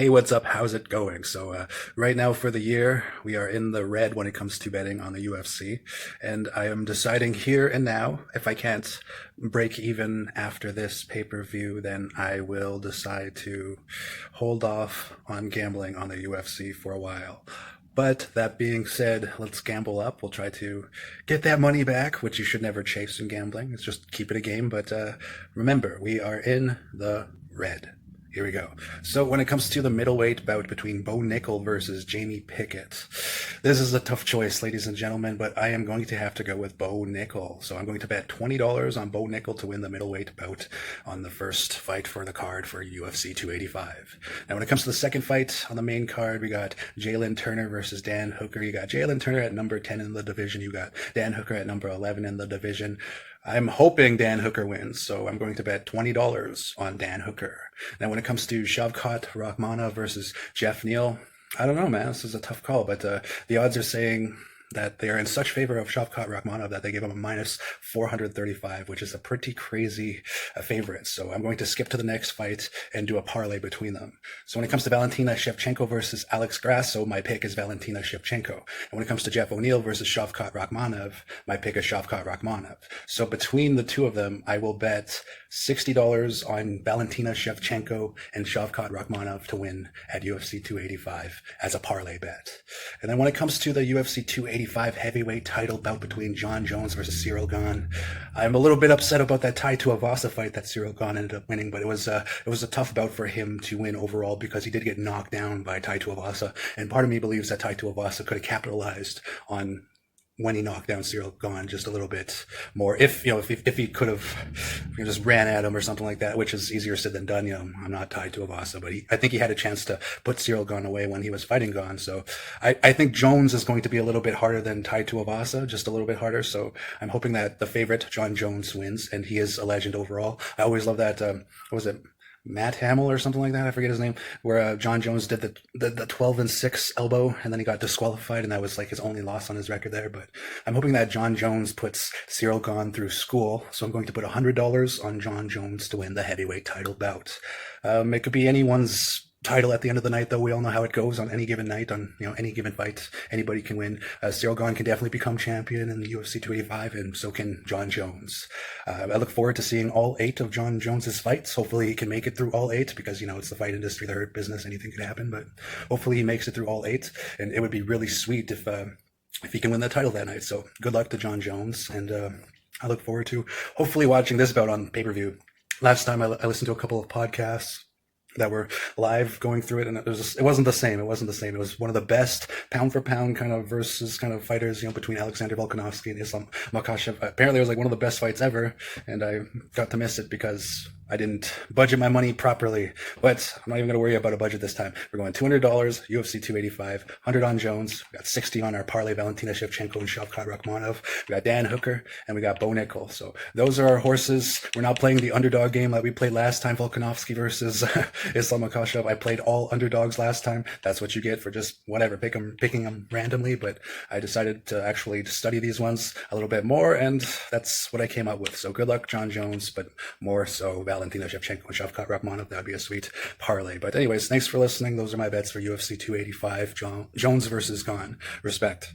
Hey, what's up? How's it going? Right now for the year, we are in the red when it comes to betting on the UFC. And I am deciding here and now, if I can't break even after this pay-per-view, then I will decide to hold off on gambling on the UFC for a while. But that being said, let's gamble up. We'll try to get that money back, which you should never chase in gambling. It's just keep it a game. But remember, we are in the red. Here we go. So when it comes to the middleweight bout between Bo Nickel versus Jamie Pickett, this is a tough choice, ladies and gentlemen, but I am going to have to go with Bo Nickel. So I'm going to bet $20 on Bo Nickel to win the middleweight bout on the first fight for the card for UFC 285. Now when it comes to the second fight on the main card, we got Jalen Turner versus Dan Hooker. You got Jalen Turner at number 10 in the division. You got Dan Hooker at number 11 in the division. I'm hoping Dan Hooker wins, so I'm going to bet $20 on Dan Hooker. Now, when it comes to Shavkat Rakhmonov versus Jeff Neal, I don't know, man. This is a tough call, but the odds are saying that they are in such favor of Shavkat Rakhmonov that they give him a minus 435, which is a pretty crazy favorite. So I'm going to skip to the next fight and do a parlay between them. So when it comes to Valentina Shevchenko versus Alex Grasso, my pick is Valentina Shevchenko. And when it comes to Jeff O'Neal versus Shavkat Rakhmonov, my pick is Shavkat Rakhmonov. So between the two of them, I will bet $60 on Valentina Shevchenko and Shavkat Rakhmonov to win at UFC 285 as a parlay bet. And then when it comes to the UFC 285 heavyweight title bout between Jon Jones versus Cyril Gane, I'm a little bit upset about that Tai Tuivasa fight that Cyril Gane ended up winning, but it was a tough bout for him to win overall because he did get knocked down by Tai Tuivasa, and part of me believes that Tai Tuivasa could have capitalized on when he knocked down Cyril Gane just a little bit more. If he could have just ran at him or something like that, which is easier said than done. I'm not tied to Avasa, but I think he had a chance to put Cyril Gane away when he was fighting Gane. So I think Jones is going to be a little bit harder than tied to Avasa, just a little bit harder. So I'm hoping that the favorite, Jon Jones, wins, and he is a legend overall. I always love that, what was it? Matt Hamill or something like that, I forget his name, where Jon Jones did the 12-6 elbow, and then he got disqualified, and that was like his only loss on his record there. But I'm hoping that Jon Jones puts Cyril Gane through school, so I'm going to put $100 on Jon Jones to win the heavyweight title bout. It could be anyone's title at the end of the night, though. We all know how it goes on any given night, on any given fight. Anybody can win. Cyril Gane can definitely become champion in the UFC 285, and so can Jon Jones. I look forward to seeing all 8 of Jon Jones's fights. Hopefully he can make it through all 8, because it's the fight industry, the hurt business, anything could happen. But hopefully he makes it through all 8, and it would be really sweet if he can win the title that night. So good luck to Jon Jones, and I look forward to hopefully watching this bout on pay-per-view. Last time I listened to a couple of podcasts that were live going through it, and it wasn't the same. It was one of the best pound for pound kind of versus kind of fighters, between Alexander Volkanovski and Islam Makhachev. Apparently it was like one of the best fights ever, and I got to miss it because I didn't budget my money properly. But I'm not even going to worry about a budget this time. We're going $200, UFC 285, 100 on Jones. We got 60 on our parlay, Valentina Shevchenko and Shavkat Rakhmonov. We got Dan Hooker, and we got Bo Nickel. So those are our horses. We're not playing the underdog game like we played last time, Volkanovski versus Islam Makhachev. I played all underdogs last time. That's what you get for just whatever, picking them randomly. But I decided to actually study these ones a little bit more, and that's what I came up with. So good luck, Jon Jones, but more so Valentina Shevchenko and Shavkat Rakhmonov. That'd be a sweet parlay. But anyways, thanks for listening. Those are my bets for UFC 285, Jones versus Gane. Respect.